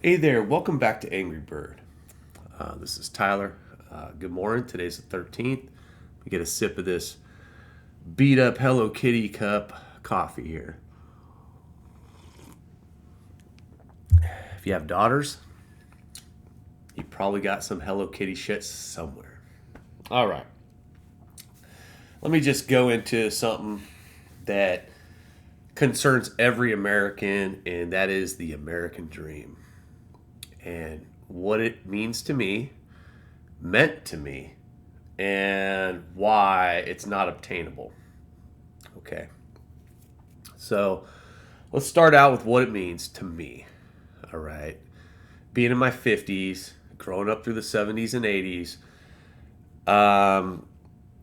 Hey there, welcome back to Angry Bird. This is Tyler. Good morning. Today's the 13th. We get a sip of this beat up Hello Kitty cup coffee here. If you have daughters, you probably got some Hello Kitty shit somewhere. All right. Let me just go into something that concerns every American, and that is the American dream. And what it means to me, meant to me, and why it's not obtainable. Okay. So let's start out with what it means to me. All right. Being in my 50s, growing up through the 70s and 80s,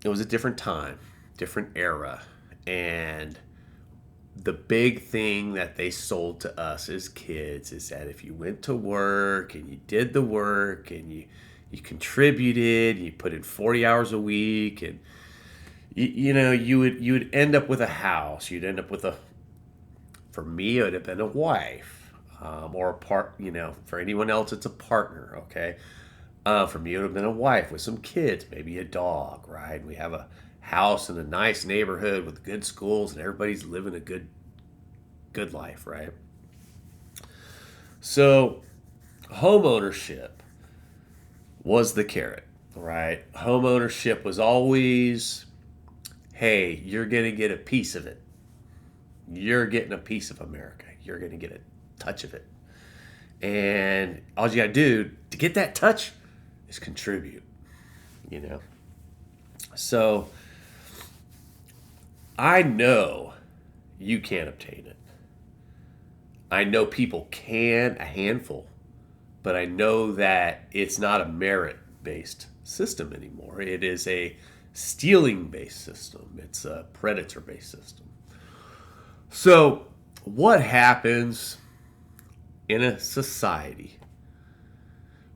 it was a different time, different era. And the big thing that they sold to us as kids is that if you went to work and you did the work and you contributed, you put in 40 hours a week, and you would end up with a house. You'd end up with for me, it would have been a wife, or a part. For anyone else, it's a partner. Okay, for me, it would have been a wife with some kids, maybe a dog. Right? We have a house in a nice neighborhood with good schools, and everybody's living a good life. Right? So, home ownership was the carrot. Right? Home ownership was always, hey, you're going to get a piece of it. You're getting a piece of America. You're going to get a touch of it. And all you got to do to get that touch is contribute, you know? So I know you can't obtain it. I know people can, a handful, but I know that it's not a merit based system anymore. It is a stealing based system, it's a predator based system. So, what happens in a society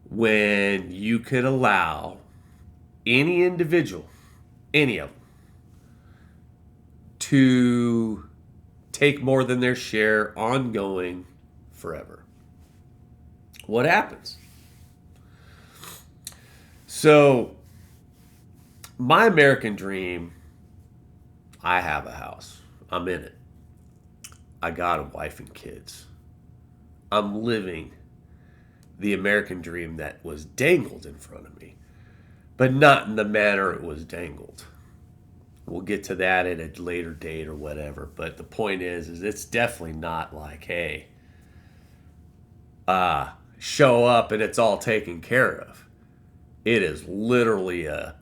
when you could allow any individual, any of them, to take more than their share ongoing forever? What happens? So, my American dream, I have a house. I'm in it. I got a wife and kids. I'm living the American dream that was dangled in front of me, but not in the manner it was dangled. We'll get to that at a later date or whatever. But the point is it's definitely not like, hey, show up and it's all taken care of. It is literally a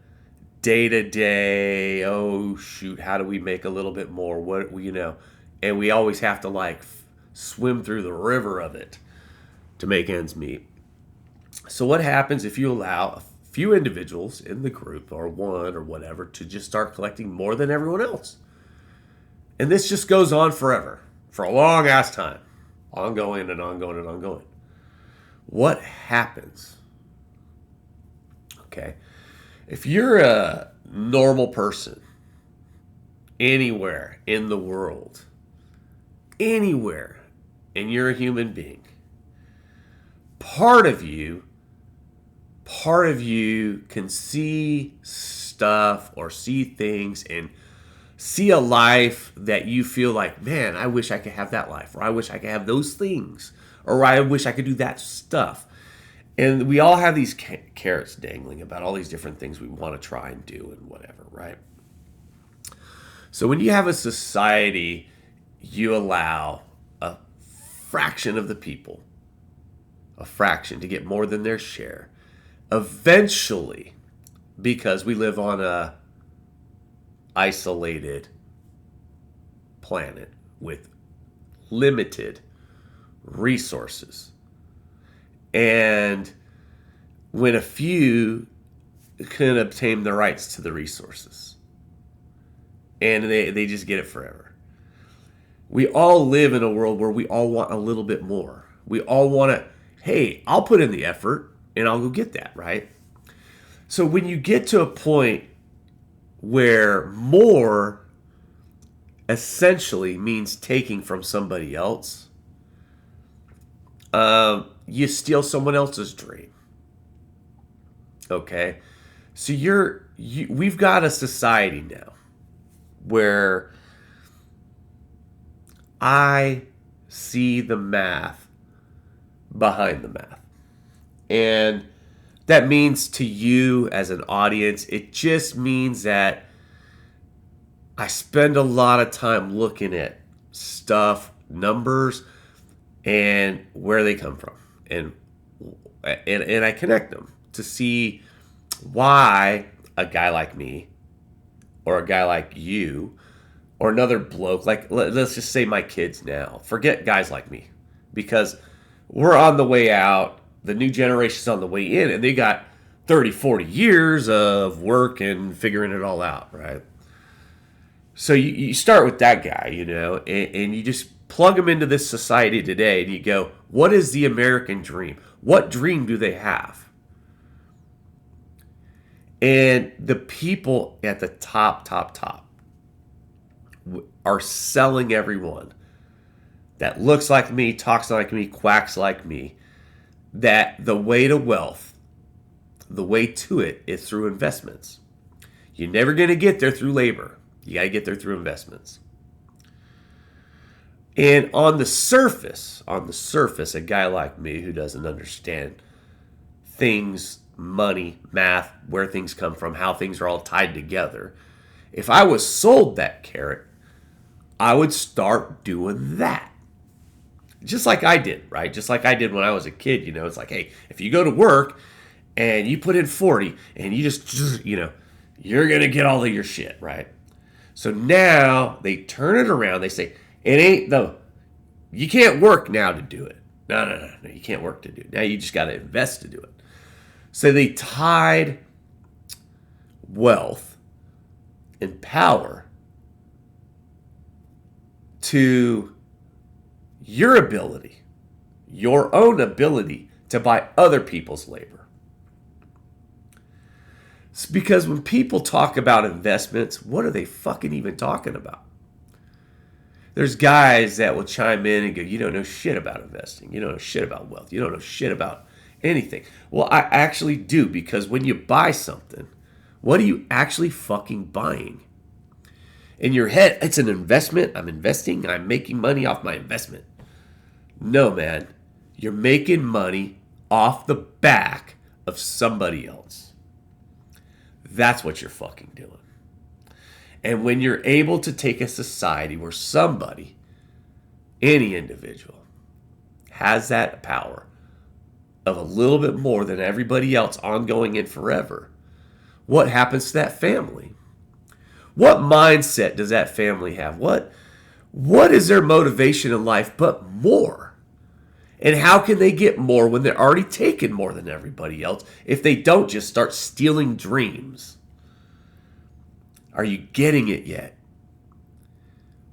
day to day. Oh shoot, how do we make a little bit more? And we always have to swim through the river of it to make ends meet. So what happens if you allow a few individuals in the group, or one or whatever, to just start collecting more than everyone else? And this just goes on forever, for a long ass time, ongoing and ongoing and ongoing. What happens? Okay, if you're a normal person anywhere in the world, anywhere, and you're a human being, part of you can see stuff or see things and see a life that you feel like, man, I wish I could have that life, or I wish I could have those things, or I wish I could do that stuff. And we all have these carrots dangling about all these different things we want to try and do and whatever, right? So when you have a society, you allow a fraction of the people, a fraction, to get more than their share. Eventually, because we live on a isolated planet with limited resources, and when a few can obtain the rights to the resources, and they just get it forever. We all live in a world where we all want a little bit more. We all want to, hey, I'll put in the effort and I'll go get that, right? So when you get to a point where more essentially means taking from somebody else, you steal someone else's dream. Okay? So we've got a society now where I see the math behind the math. And that means to you as an audience, it just means that I spend a lot of time looking at stuff, numbers, and where they come from. And I connect them to see why a guy like me or a guy like you or another bloke, like let's just say my kids now, forget guys like me, because we're on the way out, the new generation's on the way in, and they got 30, 40 years of work and figuring it all out, right? So you start with that guy, and you just plug them into this society today, and you go, what is the American dream? What dream do they have? And the people at the top are selling everyone that looks like me, talks like me, quacks like me, that the way to wealth, the way to it is through investments. You're never going to get there through labor. You got to get there through investments. And on the surface, a guy like me who doesn't understand things, money, math, where things come from, how things are all tied together, if I was sold that carrot, I would start doing that. Just like I did, right? Just like I did when I was a kid, it's like, hey, if you go to work and you put in 40 and you just you're going to get all of your shit, right? So now they turn it around. They say, you can't work now to do it. No, you can't work to do it. Now you just got to invest to do it. So they tied wealth and power to your ability, your own ability to buy other people's labor. It's because when people talk about investments, what are they fucking even talking about? There's guys that will chime in and go, you don't know shit about investing. You don't know shit about wealth. You don't know shit about anything. Well, I actually do, because when you buy something, what are you actually fucking buying? In your head, it's an investment. I'm investing. I'm making money off my investment. No, man. You're making money off the back of somebody else. That's what you're fucking doing. And when you're able to take a society where somebody, any individual, has that power of a little bit more than everybody else ongoing and forever, what happens to that family? What mindset does that family have? What is their motivation in life but more? And how can they get more when they're already taking more than everybody else if they don't just start stealing dreams? Are you getting it yet?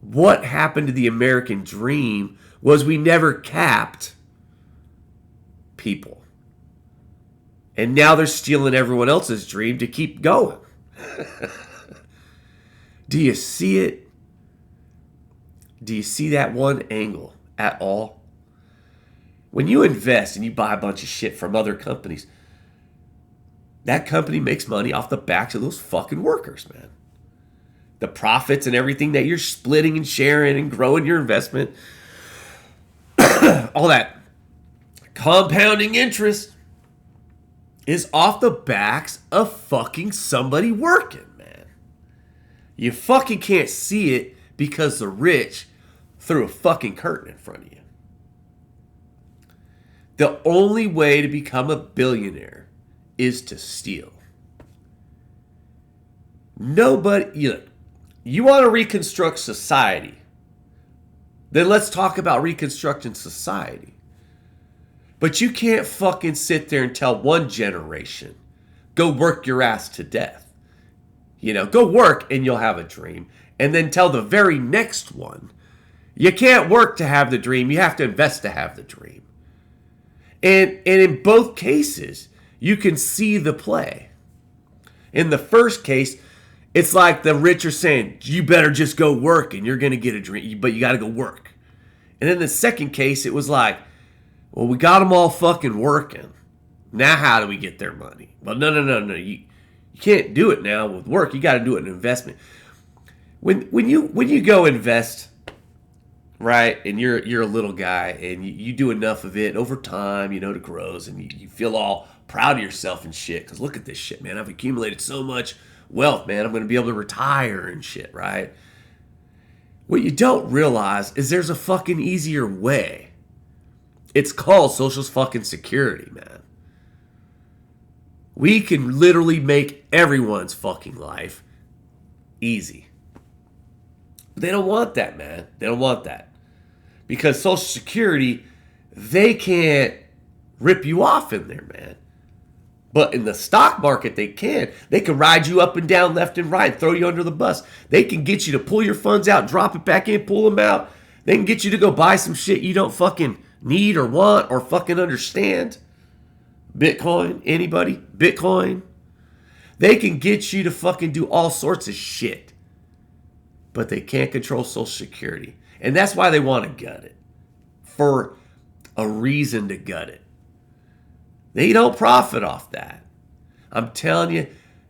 What happened to the American dream was we never capped people. And now they're stealing everyone else's dream to keep going. Do you see it? Do you see that one angle at all? When you invest and you buy a bunch of shit from other companies, that company makes money off the backs of those fucking workers, man. The profits and everything that you're splitting and sharing and growing your investment, all that compounding interest is off the backs of fucking somebody working, man. You fucking can't see it because the rich threw a fucking curtain in front of you. The only way to become a billionaire is to steal. Nobody, you want to reconstruct society, then let's talk about reconstructing society. But you can't fucking sit there and tell one generation, go work your ass to death. Go work and you'll have a dream. And then tell the very next one, you can't work to have the dream, you have to invest to have the dream. And in both cases, you can see the play. In the first case, it's like the rich are saying, you better just go work and you're going to get a dream, but you got to go work. And in the second case, it was like, Well, we got them all fucking working. Now how do we get their money? Well, no. You can't do it now with work. You got to do it in investment. When you go invest, right, and you're a little guy and you do enough of it over time, it grows, and you feel all proud of yourself and shit. Because look at this shit, man. I've accumulated so much wealth, man. I'm going to be able to retire and shit, right? What you don't realize is there's a fucking easier way. It's called Social fucking Security, man. We can literally make everyone's fucking life easy. But they don't want that, man. They don't want that. Because Social Security, they can't rip you off in there, man. But in the stock market, they can. They can ride you up and down, left and right, throw you under the bus. They can get you to pull your funds out, drop it back in, pull them out. They can get you to go buy some shit you don't fucking need or want or fucking understand. Bitcoin, anybody? Bitcoin. They can get you to fucking do all sorts of shit. But they can't control Social Security. And that's why they want to gut it. For a reason to gut it. They don't profit off that. I'm telling you,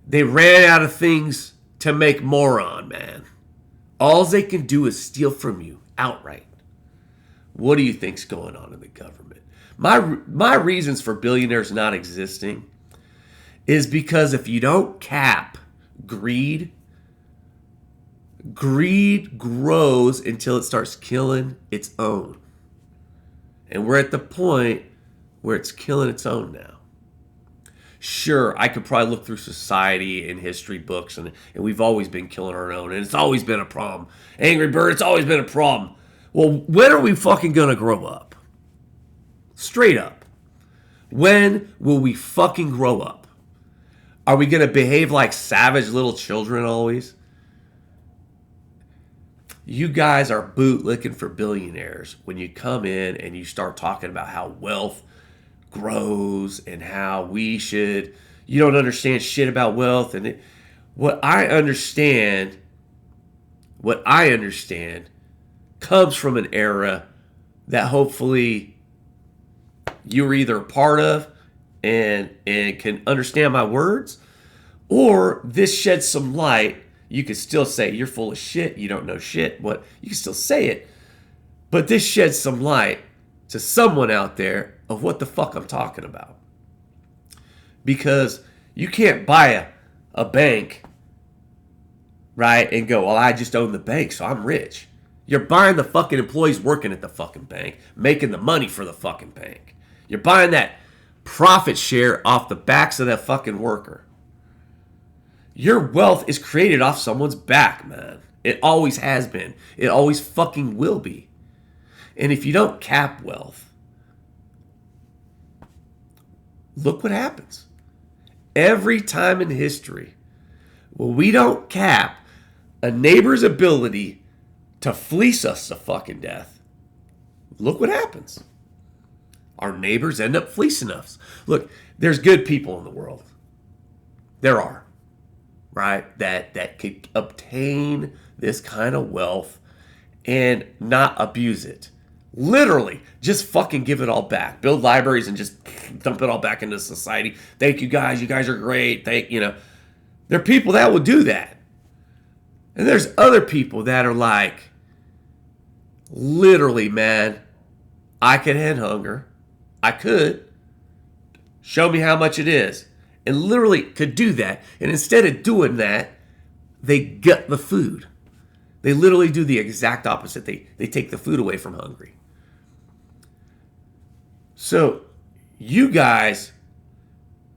they ran out of things to make more on, man. All they can do is steal from you outright. What do you think's going on in the government? My reasons for billionaires not existing is because if you don't cap greed grows until it starts killing its own. And we're at the point where it's killing its own now. Sure, I could probably look through society and history books, and we've always been killing our own, and it's always been a problem. Angry Bird, it's always been a problem. Well, when are we fucking gonna grow up? Straight up. When will we fucking grow up? Are we gonna behave like savage little children always? You guys are bootlicking for billionaires when you come in and you start talking about how wealth grows and how you don't understand shit about wealth. And what I understand comes from an era that hopefully you're either a part of and can understand my words, or this sheds some light. You could still say you're full of shit, you don't know shit, but you can still say it. But this sheds some light to someone out there of what the fuck I'm talking about. Because you can't buy a bank, right, and go, well, I just own the bank, so I'm rich. You're buying the fucking employees working at the fucking bank, making the money for the fucking bank. You're buying that profit share off the backs of that fucking worker. Your wealth is created off someone's back, man. It always has been. It always fucking will be. And if you don't cap wealth, look what happens. Every time in history, when we don't cap a neighbor's ability to fleece us to fucking death, look what happens. Our neighbors end up fleecing us. Look, there's good people in the world. There are, right? That could obtain this kind of wealth and not abuse it. Literally, just fucking give it all back. Build libraries and just dump it all back into society. Thank you guys. You guys are great. There are people that will do that. And there's other people that are like, literally, man, I could end hunger. I could. Show me how much it is. And literally could do that. And instead of doing that, they gut the food. They literally do the exact opposite. They take the food away from hungry. So you guys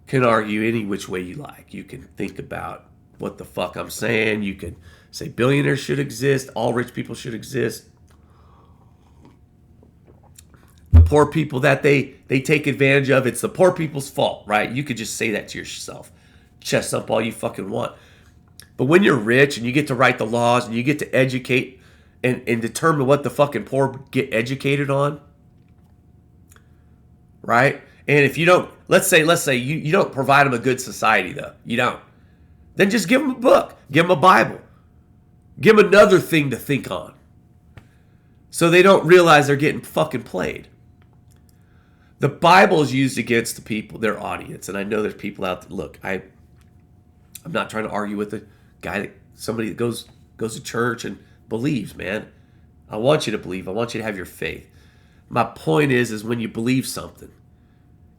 can argue any which way you like. You can think about what the fuck I'm saying. You can say billionaires should exist. All rich people should exist. The poor people that they take advantage of, it's the poor people's fault, right? You could just say that to yourself. Chest up all you fucking want. But when you're rich and you get to write the laws and you get to educate and determine what the fucking poor get educated on, right? And if you don't, let's say you don't provide them a good society though. You don't. Then just give them a book. Give them a Bible. Give them another thing to think on. So they don't realize they're getting fucking played. The Bible is used against the people, their audience. And I know there's people out there. Look, I'm not trying to argue with a guy, somebody that goes to church and believes, man. I want you to believe. I want you to have your faith. My point is when you believe something,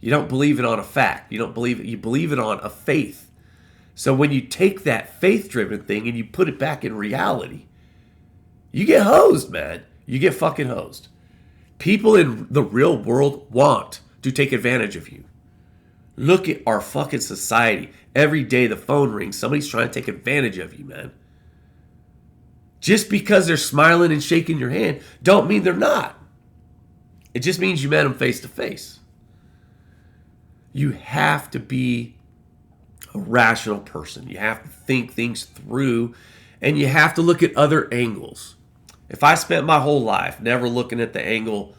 you don't believe it on a fact. You don't believe it. You believe it on a faith. So when you take that faith-driven thing and you put it back in reality, you get hosed, man. You get fucking hosed. People in the real world want to take advantage of you. Look at our fucking society. Every day the phone rings, somebody's trying to take advantage of you, man. Just because they're smiling and shaking your hand don't mean they're not. It just means you met them face to face. You have to be a rational person. You have to think things through, and you have to look at other angles. If I spent my whole life never looking at the angle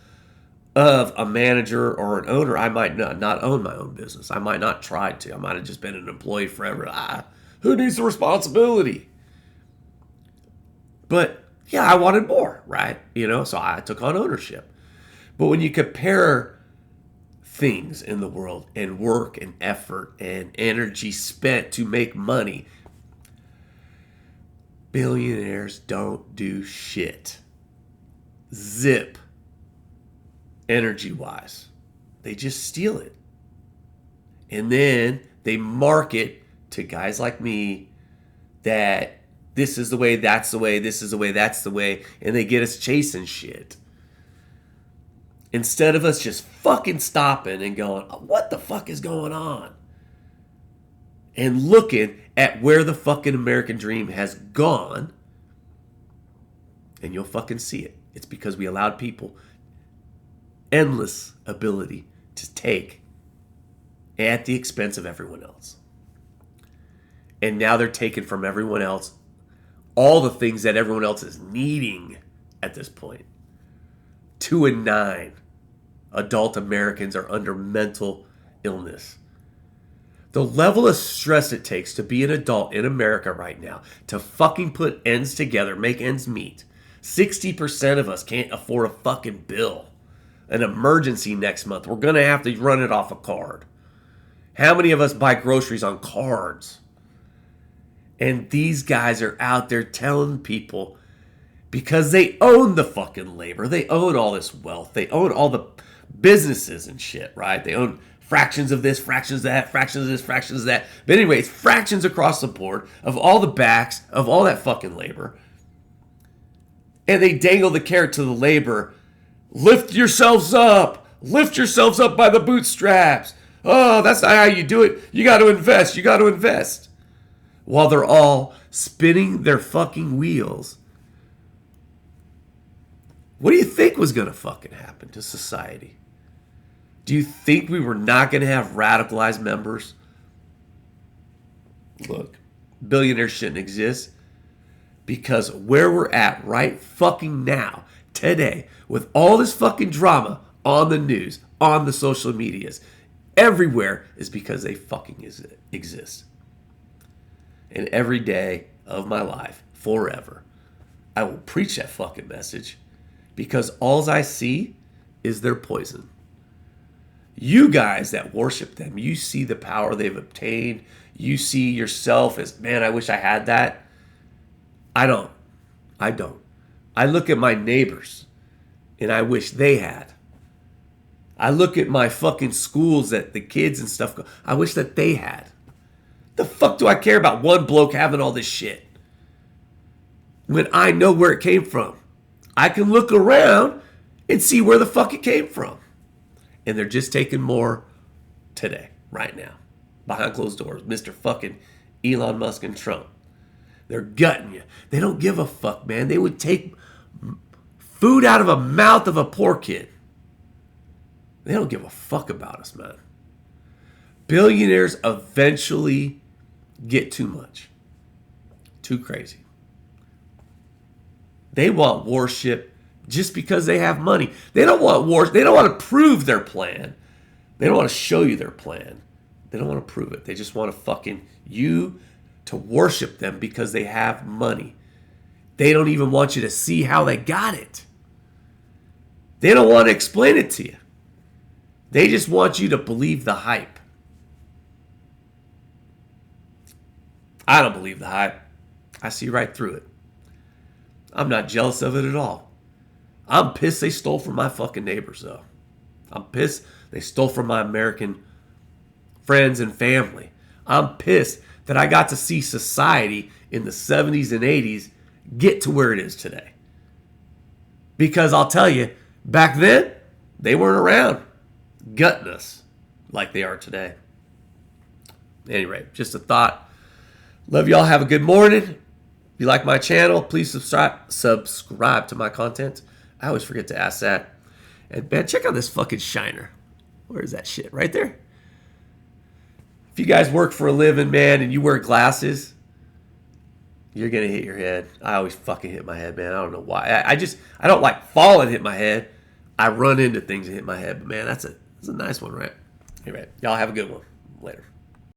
of a manager or an owner, I might not own my own business. I might not try to. I might have just been an employee forever. Who needs the responsibility? But yeah, I wanted more, right? So I took on ownership. But when you compare things in the world and work and effort and energy spent to make money, billionaires don't do shit. Zip. Energy-wise. They just steal it. And then they market to guys like me that this is the way, that's the way, this is the way, that's the way, and they get us chasing shit. Instead of us just fucking stopping and going, what the fuck is going on? And looking at where the fucking American dream has gone, and you'll fucking see it. It's because we allowed people endless ability to take at the expense of everyone else. And now they're taking from everyone else all the things that everyone else is needing at this point. 2 in 9 adult Americans are under mental illness. The level of stress it takes to be an adult in America right now, to fucking put ends together, make ends meet. 60% of us can't afford a fucking bill. An emergency next month. We're going to have to run it off a card. How many of us buy groceries on cards? And these guys are out there telling people, because they own the fucking labor, they own all this wealth, they own all the businesses and shit, right? They own fractions of this, fractions of that, fractions of this, fractions of that. But anyway, it's fractions across the board of all the backs of all that fucking labor. And they dangle the carrot to the labor. Lift yourselves up. Lift yourselves up by the bootstraps. Oh, that's not how you do it. You got to invest. You got to invest. While they're all spinning their fucking wheels. What do you think was going to fucking happen to society? Do you think we were not going to have radicalized members? Look, billionaires shouldn't exist because where we're at right fucking now, today, with all this fucking drama on the news, on the social medias, everywhere is because they fucking exist. And every day of my life, forever, I will preach that fucking message because all I see is their poison. You guys that worship them, you see the power they've obtained. You see yourself as, man, I wish I had that. I don't. I look at my neighbors and I wish they had. I look at my fucking schools that the kids and stuff go, I wish that they had. The fuck do I care about one bloke having all this shit? When I know where it came from. I can look around and see where the fuck it came from. And they're just taking more today, right now. Behind closed doors. Mr. fucking Elon Musk and Trump. They're gutting you. They don't give a fuck, man. They would take food out of a mouth of a poor kid. They don't give a fuck about us, man. Billionaires eventually get too much. Too crazy. They want worship just because they have money. They don't want wars. They don't want to prove their plan. They don't want to show you their plan. They don't want to prove it. They just want to fucking you to worship them because they have money. They don't even want you to see how they got it. They don't want to explain it to you. They just want you to believe the hype. I don't believe the hype. I see right through it. I'm not jealous of it at all. I'm pissed they stole from my fucking neighbors, though. I'm pissed they stole from my American friends and family. I'm pissed that I got to see society in the 70s and 80s get to where it is today. Because I'll tell you, back then, they weren't around gutting us like they are today. Anyway, just a thought. Love y'all. Have a good morning. If you like my channel, please subscribe to my content. I always forget to ask that. And man, check out this fucking shiner. Where is that shit? Right there. If you guys work for a living, man, and you wear glasses, you're going to hit your head. I always fucking hit my head, man. I don't know why. I don't like fall and hit my head. I run into things and hit my head. But man, that's a nice one, right? Anyway, y'all have a good one. Later.